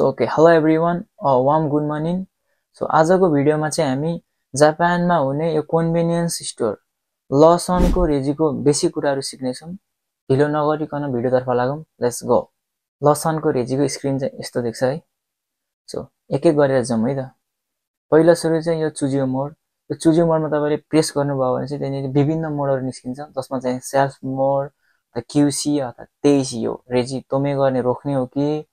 So okay hello everyone warm good morning. So आजको भिडियोमा चाहिँ हामी जापानमा हुने यो कन्भिनियन्स स्टोर लसनको रेजीको बेसिक कुराहरू सिक्नेछौँ। ढिलो नगरिकन भिडियोतर्फ लागौँ, लेट्स गो। लसनको रेजीको स्क्रिन चाहिँ यस्तो देख्छ है। सो एक एक गरेर जाउँ है त। पहिला सुरु चाहिँ यो चुजियो मोड। यो चुजियो मोडमा तपाईँले प्रेस गर्नुभयो भने चाहिँ त्यहाँनिर विभिन्न मोडहरू निस्किन्छ, जसमा चाहिँ सेल्फ मोड, क्युसी अथवा तेइसी हो। रेजी तोमे गर्ने रोक्ने हो कि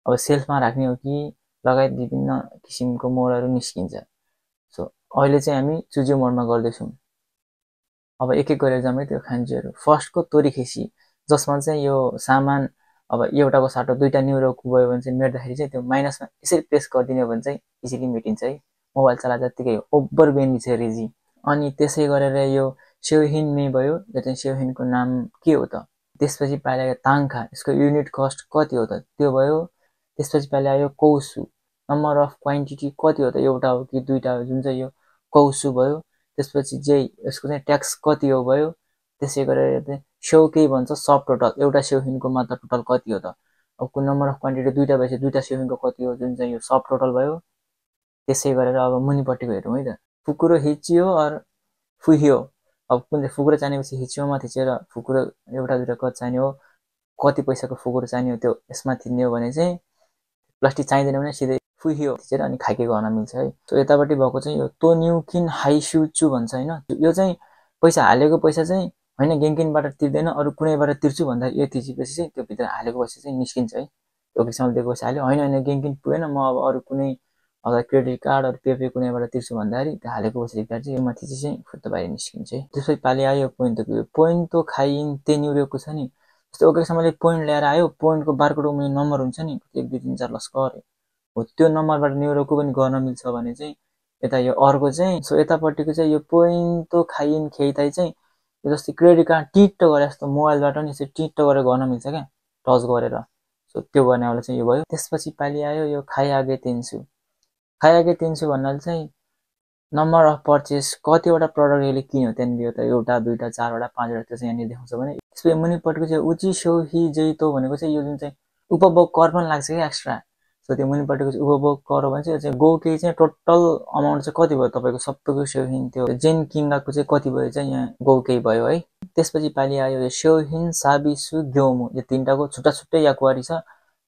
अब सेल्फमा राख्ने हो कि लगायत विभिन्न किसिमको मोडहरू निस्किन्छ। सो अहिले चाहिँ हामी चुजियो मोडमा गर्दैछौँ। अब एक एक गरेर जाउँ है त्यो खान्जीहरू। फर्स्टको तोरीखेसी, जसमा चाहिँ यो सामान अब एउटाको साटो दुईवटा न्युरोको गयो भने चाहिँ मेट्दाखेरि चाहिँ त्यो माइनसमा यसरी प्रेस गरिदिने हो भने चाहिँ इजिली मेटिन्छ है। मोबाइल चला जत्तिकै ओभर बेनी छ रेजी। अनि त्यसै गरेर यो सेउहिन मे भयो, यो चाहिँ सेउहिनको नाम के हो त। त्यसपछि पाइला ताङखा, यसको युनिट कस्ट कति हो त त्यो भयो। त्यसपछि पहिले आयो कौसु, नम्बर अफ क्वान्टिटी कति हो त, एउटा हो कि दुईटा हो, जुन चाहिँ यो कौसु भयो। त्यसपछि चाहिँ यसको चाहिँ ट्याक्स कति हो भयो। त्यसै गरेर चाहिँ सेउ केही भन्छ सब टोटल, एउटा सेउहिनको मात्र टोटल कति हो त। अब कुन नम्बर अफ क्वान्टिटी दुईटा भएपछि दुईटा सेउहिनको कति हो, जुन चाहिँ यो सब टोटल भयो। त्यसै गरेर अब मुनिपट्टिको हेरौँ है त। फुकुरो हिचियो अर फुहियो, अब कुन चाहिँ फुकुरो चाहिनेपछि हिचियोमा थिचेर फुकुरो एउटा दुईटा कति चाहिने हो, कति पैसाको फुकुरो चाहिने हो त्यो यसमा थिच्ने हो भने चाहिँ प्लास्टिक चाहिँदैन भने सिधै फुहियो थिचेर अनि खाके गर्न मिल्छ है। सो यतापट्टि भएको चाहिँ यो तोन्युकिन हाइसुचु भन्छ होइन। यो चाहिँ पैसा हालेको पैसा चाहिँ होइन गेङ्किनबाट तिर्दैन, अरू कुनैबाट तिर्छु भन्दा यो थिचेपछि चाहिँ त्यो भित्र हालेको पैसा चाहिँ निस्किन्छ है। यो किसिमले दिएको पैसा हाल्यो, होइन गेङ्किन पुगेन म अब अरू कुनै अब क्रेडिट कार्ड अरू पे कुनैबाट तिर्छु भन्दाखेरि त्यो हालेको पैसा देख्दाखेरि चाहिँ यो माथि चाहिँ फुत्त बाहिर निस्किन्छ है। त्यसपछि पालि आयो पोइन्टको, पोइन्टो खाइन तेन्युरेको छ नि। जस्तो ओकेसम्मले पोइन्ट ल्याएर आयो, पोइन्टको बारकोडको मुनि नम्बर हुन्छ नि 1 2 3 4 लस्कर हो, त्यो नम्बरबाट न्युरोको पनि गर्न मिल्छ भने चाहिँ यता यो अर्को चाहिँ। सो यतापट्टिको चाहिँ यो पोइन्टो खाइन खेइताइ चाहिँ यो जस्तै क्रेडिट कार्ड टिट्ट गरे जस्तो मोबाइलबाट पनि यसरी टिट्ट गरेर गर्न मिल्छ क्या, टच गरेर। सो त्यो गर्नेवाला चाहिँ यो भयो। त्यसपछि पालि आयो यो खाइआगे तेन्सु। खाइआगे तेन्सु भन्नाले चाहिँ नम्बर अफ पर्चेस, कतिवटा प्रडक्ट यसले किन्यो त्यहाँनिर त एउटा दुईवटा चारवटा पाँचवटा त्यो चाहिँ यहाँनिर देखाउँछ भने। त्यसपछि मुनिपट्टिको चाहिँ उची सेउही जैतो भनेको चाहिँ यो जुन चाहिँ उपभोग कर पनि लाग्छ कि एक्स्ट्रा। सो त्यो मुनिपट्टिको चाहिँ उपभोग कर भने चाहिँ यो चाहिँ गोके चाहिँ टोटल अमाउन्ट चाहिँ कति भयो तपाईँको सबैको सेउहिन, त्यो जेन किङ्गाको चाहिँ कति भयो चाहिँ यहाँ गोके भयो है। त्यसपछि पालि आयो यो सेउहिन साबिसु ग्योमु, यो तिनवटाको छुट्टा छुट्टै याकुवारी छ।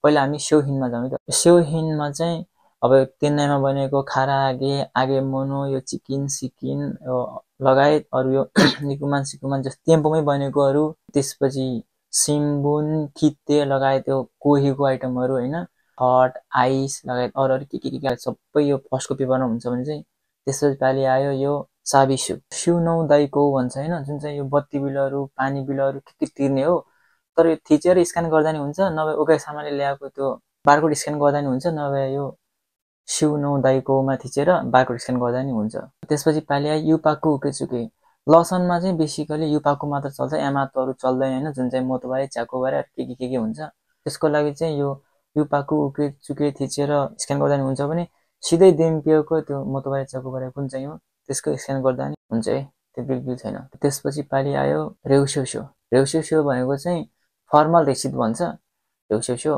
पहिला हामी सेउहिनमा जाउँ है त। सेउहिनमा चाहिँ अब तेन्नाइमा बनेको खारागे आगे मोनो, यो चिकिन सिकिन यो लगायत अरू यो निकुमान सिकुमान जस्तो टेम्पोमै बनेकोहरू, त्यसपछि सिम्बुन किते लगायत यो कोहीको आइटमहरू होइन, हट आइस लगायत अरू के सबै यो फर्स्टको पेपरमा हुन्छ भने चाहिँ। त्यसपछि पालि आयो यो साबिसु सिउनौ दाइको भन्छ होइन, जुन चाहिँ यो बत्ती बिलहरू पानी बिलहरू के तिर्ने हो। तर यो थिचेर स्क्यान गर्दा नि हुन्छ, नभए ओके सामानले ल्याएको त्यो बारकोड स्क्यान गर्दा नि हुन्छ, नभए यो सिउनौ दाइकोमा थिचेर बारकोड स्क्यान गर्दा नि हुन्छ। त्यसपछि पालि आयो युपाकु उकेचुके। लसनमा चाहिँ बेसिकली युपाकु मात्र चल्छ, यामातोहरू चल्दैन होइन, जुन चाहिँ मोतोबारे च्याकोबारे के हुन्छ। त्यसको लागि चाहिँ यो युपाकु उकेचुके थिचेर स्क्यान गर्दा नि हुन्छ भने सिधै देम्पियोको त्यो मोतोबारे च्याकोबारे कुन चाहिँ हो त्यसको स्क्यान गर्दा नि हुन्छ है, त्यो बिल्कुल छैन। त्यसपछि पालि आयो रेउस्योस्यो। रेउस्योस्यो भनेको चाहिँ फर्मल रेसिट भन्छ रेउस्योस्यो,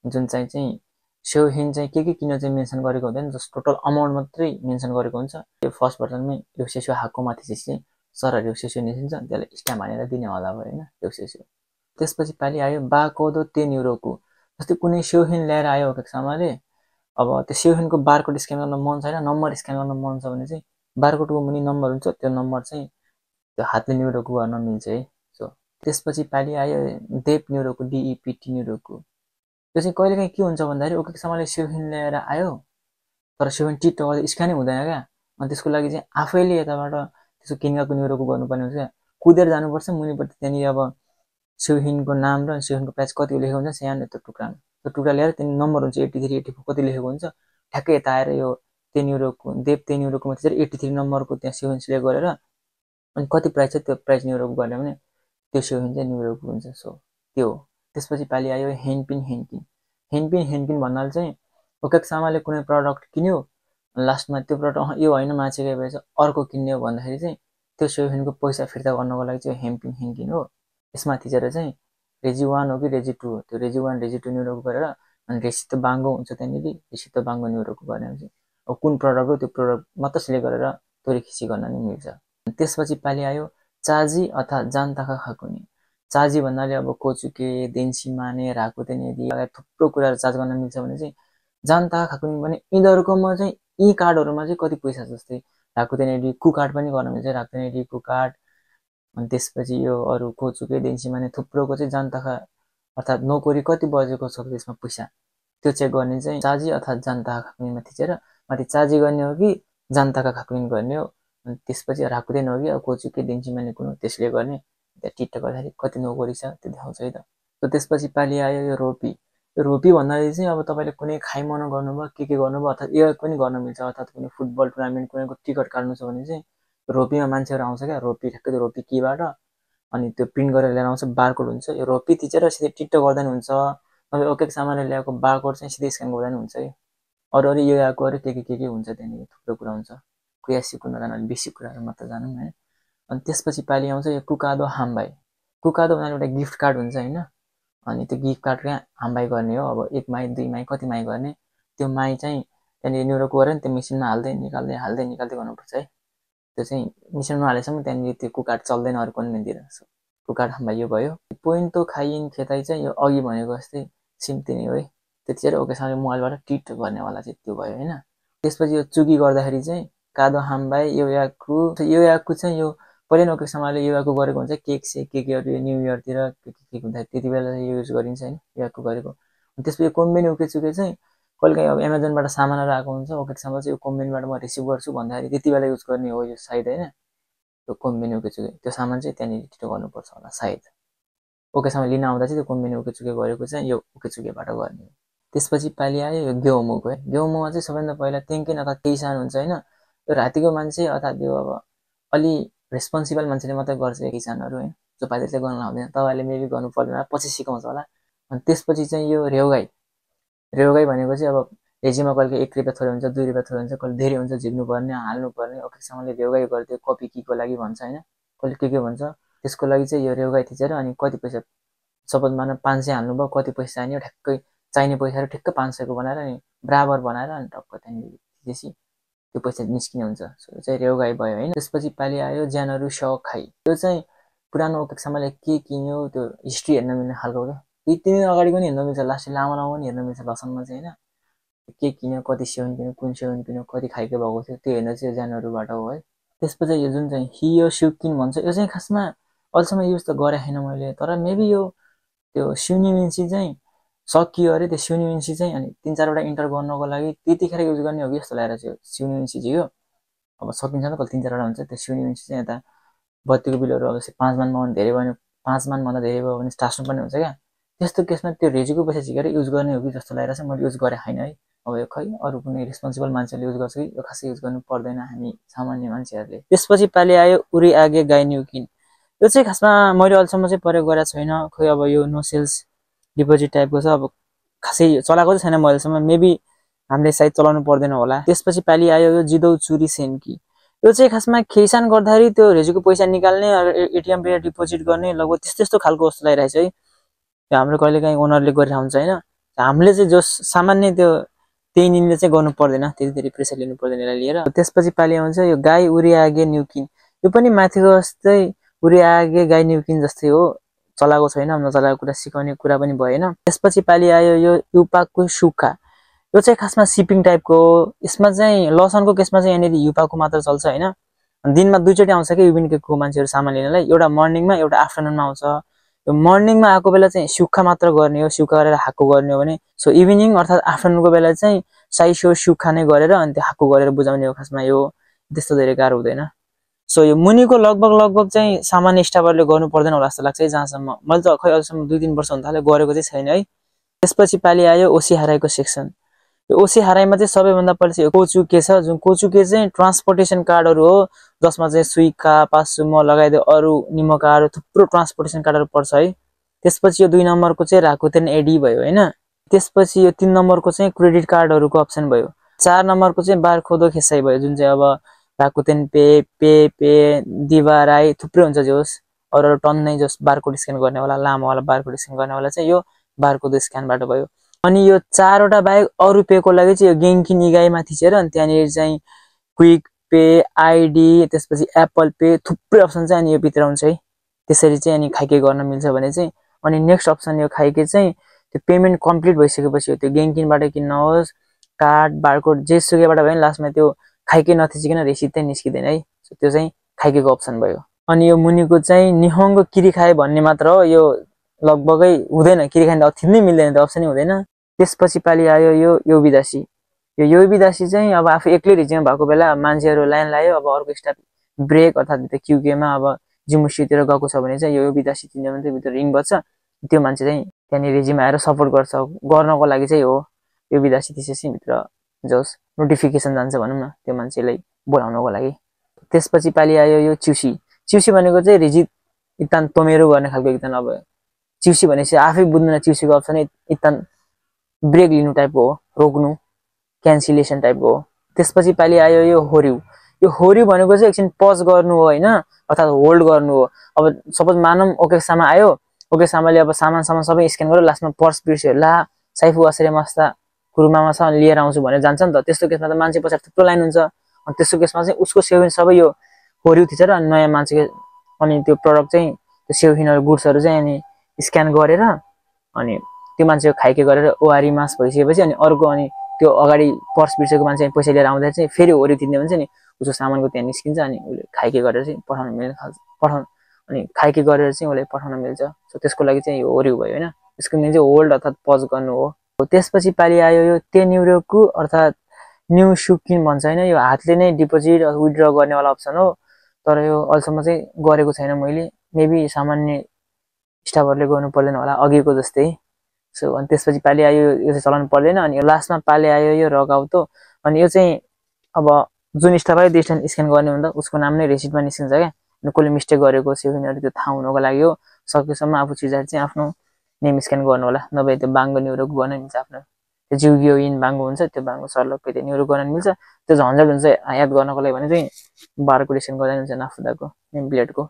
जुन चाहिँ सेउहिन चाहिँ के किन्यो चाहिँ मेन्सन गरेको हुँदैन, जस्ट टोटल अमाउन्ट मात्रै मेन्सन गरेको हुन्छ। त्यो फर्स्ट भर्जनमै रेउस्योस्यो हाको माथि चाहिँ सर रेउस्योस्यो निस्किन्छ, त्यसलाई स्ट्याम्प हानेर दिने होला भयो होइन रेउस्योस्यो। त्यसपछि पालि आयो बाकोदो तेन्युरोको। जस्तै कुनै सेउहिन ल्याएर आयो कक्षामाले, अब त्यो सेउहिनको बारकोड स्क्यान गर्न मन छैन, नम्बर स्क्यान गर्न मन छ भने चाहिँ बारकोडको मुनि नम्बर हुन्छ, त्यो नम्बर चाहिँ त्यो हातले न्युरोको गर्न मिल्छ है। सो त्यसपछि पालि आयो डेप न्युरोको, डिइपिटी न्युरोको। त्यो चाहिँ कहिलेकाहीँ के हुन्छ भन्दाखेरि ओकेसम्मले सेउहिन ल्याएर आयो तर सेउहिन टिट गर्दा स्क्यानै हुँदैन क्या, अनि त्यसको लागि चाहिँ आफैले यताबाट त्यसको किङ्गाको न्युरोको गर्नुपर्ने हुन्छ क्या, कुदेर जानुपर्छ मुनिपट्टि। त्यहाँनिर अब सेउहिनको नाम र सेउहिनको प्राइस कति लेखेको हुन्छ सानो त्यो टुक्रा ल्याएर त्यहाँदेखि नम्बर हुन्छ 83 84 कति लेखेको हुन्छ, ठ्याक्कै यता आएर यो तेन्युरोको देव तेन्युरोको माथि चाहिँ 83 नम्बरको त्यहाँ सेउहिन सिलेक्ट गरेर अनि कति प्राइस छ त्यो प्राइस न्युरोको गर्ने भने त्यो सेउहिन चाहिँ न्युरोको हुन्छ। सो त्यो हो। त्यसपछि पालि आयो हेन्पिन भन्नाले चाहिँ ओकेक्सामाले कुनै प्रडक्ट किन्यो, लास्टमा त्यो प्रडक्ट यो होइन माछेकै भएछ अर्को किन्ने हो भन्दाखेरि चाहिँ त्यो सेउहिनको पैसा फिर्ता गर्नको लागि चाहिँ हेन्पिन हो। यसमा थिचेर चाहिँ रेजी 1 हो कि रेजी 2 हो, त्यो रेजी 1 रेजी 2 न्युरोको गरेर अनि रेसितो बाङ्गो हुन्छ त्यहाँनिर रेसितो बाङ्गो न्युरोको भनेपछि अब कुन प्रडक्ट हो त्यो प्रडक्ट मात्र सिलेक्ट गरेर तोरीखिची गर्न नि मिल्छ। त्यसपछि पालि आयो चाजी अर्थात् जानताखा खाकुनी। चाजी भन्नाले अब कोचुके देन्सिमाने राकुतेनेरी लगायत थुप्रो कुराहरू चार्ज गर्न मिल्छ भने चाहिँ जानताखा खाकुनी भने यिनीहरूकोमा चाहिँ यी कार्डहरूमा चाहिँ कति पैसा जस्तै राकुतेनेरी कु कार्ड पनि गर्न मिल्छ राकुतेनेरी कु कार्ड। अनि त्यसपछि यो अरू कोचुके देन्सिमाने थुप्रोको चाहिँ जानताखा अर्थात् नोकरी कति बजेको छ त्यसमा पैसा त्यो चेक गर्ने चाहिँ चाजी अर्थात् जानताखा खाकुनीमा थिचेर माथि चाजी गर्ने हो कि जानताखा खाकुनी गर्ने हो। अनि त्यसपछि राकुतेन हो कि अब कोचुके देन्सिमाने कुन हो त्यसले गर्ने त्यहाँ टिट्ट गर्दाखेरि कति नोकरी छ त्यो देखाउँछ है त। त्यसपछि पालि आयो यो रोपी। यो रोपी भन्नाले चाहिँ अब तपाईँले कुनै खाइमन गर्नुभयो के गर्नुभयो अर्थात् यो पनि गर्न मिल्छ अर्थात् कुनै फुटबल टुर्नामेन्ट कुनैको टिकट काट्नु छ भने चाहिँ रोपीमा मान्छेहरू आउँछ क्या रोपी ठ्याक्कै त्यो रोपी कीबाट अनि त्यो प्रिन्ट गरेर लिएर आउँछ बारकोड हुन्छ यो रोपी थिचेर सिधै टिट्ट गर्दा नि हुन्छ नभए एक सामानले ल्याएको बारकोड चाहिँ सिधै स्क्यान गर्दा नि हुन्छ है। अरू अरू यो आएको अरू के हुन्छ त्यहाँनिर थुप्रो कुरा हुन्छ क्रिया सिक्नु नजानु अलिक बेसिक कुराहरू मात्र जानौँ होइन। अनि त्यसपछि पालि आउँछ यो कुकादो हामबाई। कुकादो भन्नाले एउटा गिफ्ट कार्ड हुन्छ होइन अनि त्यो गिफ्ट कार्ड कहाँ हामबाई गर्ने हो अब 1 माई 2 माई कति माई गर्ने त्यो माई चाहिँ त्यहाँनिर न्युरोको गरेर त्यो मेसिनमा हाल्दै निकाल्दै गर्नुपर्छ है। त्यो चाहिँ मिसिनमा हालेसम्म त्यहाँनिर त्यो कुकार्ड चल्दैन अरू कन्भेन्टतिर कुकार्ड हामबाई यो भयो। पोइन्टो खाइइन खेताई चाहिँ यो अघि भनेको जस्तै सिम्ती नै हो है त्यतिखेर ओकेसँगले मोबाइलबाट टिट गर्नेवाला चाहिँ त्यो भयो होइन। त्यसपछि यो चुकी गर्दाखेरि चाहिँ कादो हामबाई यो याकु चाहिँ यो पहिल्यै ओकेसँगले यो याकु गरेको हुन्छ केक से केहरू यो न्यू इयरतिर के हुँदाखेरि त्यति बेला युज गरिन्छ होइन याकु गरेको। त्यसपछि कोम्बिनी उकेचुके चाहिँ कहिलेकाहीँ अब एमाजोनबाट सामानहरू आएको हुन्छ ओकेसँग चाहिँ यो कोम्बिनीबाट म रिसिभ गर्छु भन्दाखेरि त्यति बेला युज गर्ने हो यो सायद होइन त्यो कोम्बिनी उकेचुके त्यो सामान चाहिँ त्यहाँनिर छिटो गर्नुपर्छ होला सायद ओकेसँग लिन आउँदा चाहिँ त्यो कोम्बिनी उकेचुके गरेको चाहिँ यो उकेचुकेबाट गर्ने हो। त्यसपछि पालि आयो यो गेउमुको है। गेउमुमा चाहिँ सबैभन्दा पहिला तेङ्केन अर्थात् केही हुन्छ होइन यो रातिको मान्छे अर्थात् यो अब अलि रेस्पोन्सिबल मान्छेले मात्रै गर्छ किसानहरू होइन जो पाइले गर्न लाउँदैन तपाईँहरूले मेबी गर्नु पर्दैन पछि सिकाउँछ होला। अनि त्यसपछि चाहिँ यो रेउगाई भनेको चाहिँ अब रेजीमा कहिले 1 रुपियाँ थोरै हुन्छ 2 रुपियाँ थोरै हुन्छ कहिले धेरै हुन्छ झिक्नुपर्ने हाल्नुपर्ने ओकेसँगले रेउगाई गरिदियो कपी कीको लागि भन्छ होइन कहिले के भन्छ त्यसको लागि चाहिँ यो रेउगाई थिचेर अनि कति पैसा सपोज मानव 500 हाल्नुभयो कति पैसा चाहिने ठ्याक्कै चाहिने पैसाहरू ठ्याक्कै 500 को बनाएर अनि बराबर बनाएर अनि टक्क त्यहाँनिर थिचेपछि त्यो पैसा निस्किने हुन्छ सो चाहिँ रेउगाई भयो होइन। त्यसपछि पालि आयो ज्यानहरू सौ खाइ यो चाहिँ पुरानो ओकेसँगले के किन्यो त्यो हिस्ट्री हेर्न मिल्ने खालको हो 2-3 दिन अगाडि पनि हेर्न मिल्छ लास्ट लामो पनि हेर्न मिल्छ लसनमा चाहिँ होइन के किन्यो कति सेवन किन्यो कुन सेवन किन्यो कति खाइके भएको थियो त्यो हेर्न चाहिँ ज्यानहरूबाट हो है। त्यसपछि यो जुन चाहिँ हियो सिउकिन भन्छ यो चाहिँ खासमा अहिलेसम्म युज त गरेको छैन मैले तर मेबी यो त्यो सिउनिमिन्सी चाहिँ सकियो अरे त्यो सिउनिमिन्सी चाहिँ अनि 3-4वटा इन्टर गर्नको लागि त्यतिखेर युज गर्ने हो कि जस्तो लागेर चाहिँ सिउनिमिन्सी चाहिँ हो अब सकिन्छ नि कहिले 3-4वटा हुन्छ त्यो सिउनिमिन्सी चाहिँ यता बत्तीको बिलहरू अब 5 मान भन्दा धेरै भयो 5 मान भन्दा धेरै भयो भने टास्नु पर्ने हुन्छ क्या त्यस्तो केसमा त्यो रेजीको पैसा झिकेर युज गर्ने हो कि जस्तो लागेर चाहिँ मैले युज गरेँ छैन है। अब यो खै अरू कुनै रेस्पोन्सिबल मान्छेले युज गर्छ कि यो खासै युज गर्नु पर्दैन हामी सामान्य मान्छेहरूले। त्यसपछि पालि आयो उरी आगे गाई न्युकिन यो चाहिँ खासमा मैले अहिलेसम्म चाहिँ प्रयोग गरेको छैन खोइ अब यो नो सेल्स डिपोजिट टाइपको छ अब खासै चलाएको चाहिँ छैन अहिलेसम्म मेबी हामीले सायद चलाउनु पर्दैन होला। त्यसपछि पालि आयो यो जिदौ चुरी सेन्की यो चाहिँ खासमा खेइसान गर्दाखेरि त्यो रेजीको पैसा निकाल्ने एटिएम पे डिपोजिट गर्ने लगभग त्यस्तो खालको जस्तो लागिरहेछ है त्यो हाम्रो कहिलेकाहीँ ओनरले गरिरहेको हुन्छ होइन हामीले चाहिँ जो सामान्य त्यो त्यही निनले चाहिँ गर्नु पर्दैन त्यति धेरै प्रेसर लिनु पर्दैन यसलाई लिएर। त्यसपछि पालि आउँछ यो गाई उरी आगे न्युकिन यो पनि माथिको जस्तै उरी आगे गाई न्युकिन जस्तै हो चलाएको छैन नचलाएको कुरा सिकाउने कुरा पनि भएन। त्यसपछि पालि आयो यो युपाको सुक्खा यो चाहिँ खासमा सिपिङ टाइपको यसमा चाहिँ लसनको केसमा चाहिँ यहाँनिर युपाको मात्र चल्छ होइन दिनमा 2 चोटि आउँछ कि युबिनको मान्छेहरू सामान लिनलाई एउटा मर्निङमा एउटा आफ्टरनुनमा आउँछ यो मर्निङमा आएको बेला चाहिँ सुक्खा मात्र गर्ने हो सुक्खा गरेर हाक्को गर्ने हो भने सो इभिनिङ अर्थात् आफ्टरनुनको बेला चाहिँ साइसो सुक्खा नै गरेर अनि त्यो हाक्को गरेर बुझाउने हो खासमा यो त्यस्तो धेरै गाह्रो हुँदैन। सो यो मुनिको लगभग चाहिँ सामान्य स्टाफहरूले गर्नु पर्दैन होला जस्तो लाग्छ है जहाँसम्म मैले त खै अहिलेसम्म 2-3 वर्ष हुन थाल्यो गरेको चाहिँ छैन है। त्यसपछि पालि आयो ओसी हराईको सेक्सन यो ओसी हराईमा चाहिँ सबैभन्दा पहिला चाहिँ कोचुके छ जुन कोचुके चाहिँ ट्रान्सपोर्टेसन कार्डहरू हो जसमा चाहिँ सुइका पासुमो लगायत अरू निमोकाहरू थुप्रो ट्रान्सपोर्टेसन कार्डहरू पर्छ है। त्यसपछि यो 2 नम्बरको चाहिँ राकुतेन एडी भयो होइन। त्यसपछि यो 3 नम्बरको चाहिँ क्रेडिट कार्डहरूको अप्सन भयो 4 नम्बरको चाहिँ बारकोड खेसाई भयो जुन चाहिँ अब राकुतेन पे दिवाराई थुप्रै हुन्छ जोस अरू टन नै जोस बारकोड स्क्यान गर्नेवाला लामोवाला बारकोड स्क्यान गर्नेवाला चाहिँ यो बारकोड स्क्यानबाट भयो। अनि यो 4वटा बाहेक अरु पेको लागि चाहिँ यो गेङ्की निगाईमा थिचेर अनि त्यहाँनिर चाहिँ क्विक पे, आइडी, त्यसपछि एप्पल पे थुप्रै अप्सन चाहिँ अनि यो भित्र हुन्छ है। त्यसरी चाहिँ अनि खाइके गर्न मिल्छ भने चाहिँ अनि नेक्स्ट अप्सन यो खाइके चाहिँ त्यो पेमेन्ट कम्प्लिट भइसकेपछि त्यो गेङ्किनबाट किन्न होस् कार्ड बारकोड जेसुकैबाट भयो नि लास्टमा त्यो खाइके नथिचिकन रेसिट चाहिँ निस्किदैन है। सो त्यो चाहिँ खाइकेको अप्सन भयो। अनि यो मुनिको चाहिँ निहोङ्गो किरिखाए भन्ने मात्र हो, यो लगभगै हुँदैन, किरिखाए त थिच्नै मिल्दैन, त अप्सनै हुँदैन। त्यसपछि पालि आयो यो योबिदासी। यो योबिदासी चाहिँ अब आफू एक्लै रिजिङ भएको बेला मान्छेहरू लाइन लायो, अब अर्को स्टाफ ब्रेक अर्थात् त्यो क्युकेमा अब जिमुसीतिर गएको छ भने चाहिँ यो योबिदासी तिनजना मात्रै भित्र रिङ बज्छ, त्यो मान्छे चाहिँ त्यहाँनिर रेजिम आएर सपोर्ट गर्नको लागि चाहिँ हो योबिदासी। त्यसपछि भित्र जोस् नोटिफिकेसन जान्छ भनौँ न त्यो मान्छेलाई बोलाउनको लागि। त्यसपछि पालि आयो यो चिउसी। चिउसी भनेको चाहिँ रिजिट इतान तोमेरो गर्ने खालको एकदम अब चिउसी भनेपछि आफै बुझ्दैन चिउसीको अप्सन इतान ब्रेक लिनु टाइपको हो, रोक्नु क्यान्सिलेसन टाइपको हो। त्यसपछि पालि आयो यो होर्यु। यो होर्यु भनेको चाहिँ एकछिन पज गर्नु हो हैन, अर्थात् होल्ड गर्नु हो। अब सपोज मानौँ ओकेसामा आयो, ओकेसामाले अब सामान सबै स्क्यान गर्यो, लास्टमा पर्स बिर्स्यो, ला साइफु असरे मस्ता कुरुमामा छ अनि लिएर आउँछु भनेर जान्छ नि त। त्यस्तो केसमा त मान्छे पछाडि थुप्रो लाइन हुन्छ। अनि त्यस्तो केसमा चाहिँ उसको सेविन सबै यो होर्यु थिचेर अनि नयाँ मान्छेको अनि त्यो प्रडक्ट चाहिँ त्यो सेविनहरु गुड्सहरु चाहिँ अनि स्क्यान गरेर अनि त्यो मान्छेको खाइके गरेर ओआरी मास भइसकेपछि अनि अर्को अनि त्यो अगाडि पर्स बिर्सेको मान्छे पैसा लिएर आउँदा चाहिँ फेरि होर्यु थिच्ने भन्छ नि उसको सामानको त्यहाँ निस्किन्छ अनि उसले खाइके गरेर चाहिँ अनि खाइके गरेर चाहिँ उसले पठाउन मिल्छ। सो त्यसको लागि चाहिँ यो होर्यु भयो हैन। त्यसको मिनिङ चाहिँ होल्ड अर्थात् पज गर्नु हो। त्यसपछि पालि आयो यो 10 युरोको अर्थात् न्यू सुकिन भन्छ हैन, यो हातले नै डिपोजिट विथड्र गर्नेवाला अप्सन हो। तर यो अहिलेसम्म चाहिँ गरेको छैन मैले, मेबी सामान्य स्टाफहरुले गर्नु पर्दैन होला अघिको जस्तै। सो अनि त्यसपछि पालि आयो यो चाहिँ चलाउनु पर्दैन। अनि लास्टमा पालि आयो यो रगआउट हो। अनि यो चाहिँ अब जुन स्टाफले डिस्टेन्स स्क्यान गर्ने हुन्छ उसको नाम नै रेसिटमा निस्किन्छ क्या। अनि कसले मिस्टेक गरेको सेभिनहरु त्यो थाहा हुनको लागि हो। सकेसम्म आफू चिजहरु चाहिँ आफ्नो नेम स्क्यान गर्नु होला, नभए त्यो बाङ्गो न्युरो गर्न मिल्छ। आफ्नो त्यो जिउगियो इन बाङ्गो हुन्छ त्यो बाङ्गो सर्लक्कै त्यो न्युरो गर्न मिल्छ। त्यो झन्झट हुन्छ याद गर्नको लागि भने चाहिँ बारकोड स्क्यान गर्दा हुन्छ नाफुदाको नेम प्लेटको।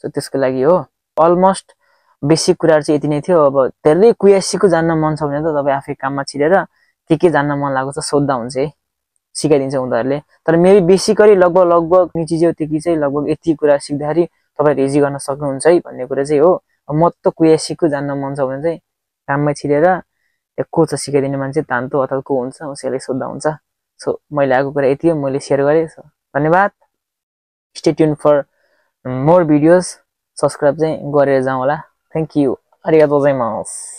सो त्यसको लागि हो। अलमोस्ट बेसिक कुराहरु चाहिँ यति नै थियो। अब धेरै क्युएससीको जान्न मन छ भने त तपाई आफै काममा छिरेर के जान्न मन लागेको छ सोध्दा हुन्छ है, सिकाइदिन्छ उनीहरुले। तर मेरो बेसिकली लगभग निचिज्यो त्यति चाहिँ लगभग यति कुरा सिक्दाखेरि तपाई रेजी गर्न सक्नुहुन्छ है भन्ने कुरा चाहिँ हो। म त क्युएससीको जान्न मन छ भने चाहिँ काममै छिरेर त्यो को छ सिकाइदिने मान्छे तान्तो अथवा को हुन्छ उसैले सोध्दा हुन्छ। सो मैले आएको कुरा यति हो, मैले शेयर गरे। धन्यवाद। Stay tune for more videos. Subscribe चाहिँ गरेर जाउँ होला। Thank you. Arigatou gozaimasu.